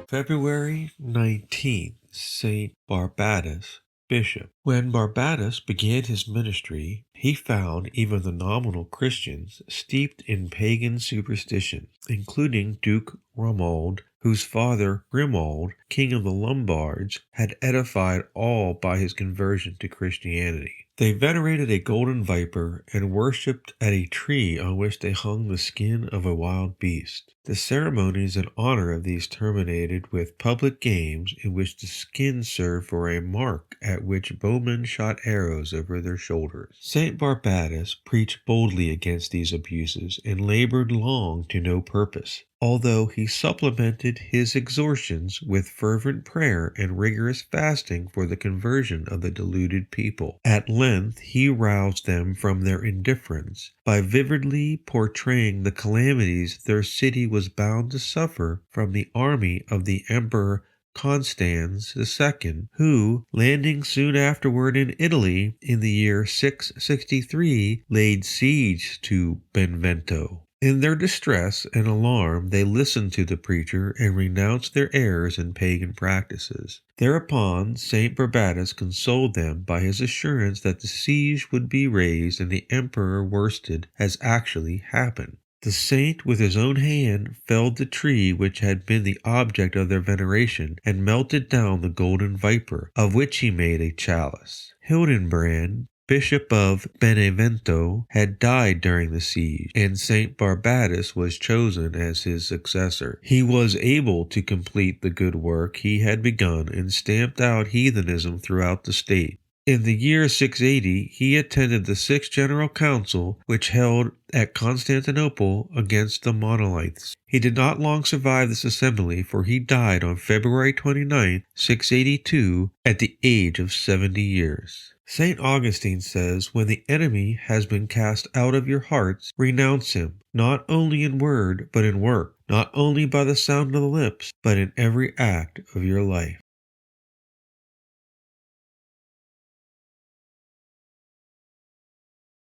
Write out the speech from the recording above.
February 19th, Saint Barbatus, Bishop. When Barbatus began his ministry, he found even the nominal Christians steeped in pagan superstition, including Duke Romuald, whose father Grimoald, king of the Lombards, had edified all by his conversion to Christianity. They venerated a golden viper and worshipped at a tree on which they hung the skin of a wild beast. The ceremonies in honor of these terminated with public games in which the skin served for a mark at which bowmen shot arrows over their shoulders. Saint Barbatus preached boldly against these abuses and labored long to no purpose, although he supplemented his exhortations with fervent prayer and rigorous fasting for the conversion of the deluded people. At length he roused them from their indifference by vividly portraying the calamities their city was bound to suffer from the army of the Emperor Constans II, who, landing soon afterward in Italy in the year 663, laid siege to Benevento. In their distress and alarm, they listened to the preacher and renounced their errors and pagan practices. Thereupon, Saint Barbatus consoled them by his assurance that the siege would be raised and the emperor worsted, as actually happened. The saint with his own hand felled the tree which had been the object of their veneration and melted down the golden viper, of which he made a chalice. Hildebrand, Bishop of Benevento, had died during the siege, and Saint Barbatus was chosen as his successor. He was able to complete the good work he had begun and stamped out heathenism throughout the state. In the year 680, he attended the Sixth General Council, which held at Constantinople against the Monothites. He did not long survive this assembly, for he died on February 29, 682, at the age of 70 years. St. Augustine says, "When the enemy has been cast out of your hearts, renounce him, not only in word, but in work, not only by the sound of the lips, but in every act of your life."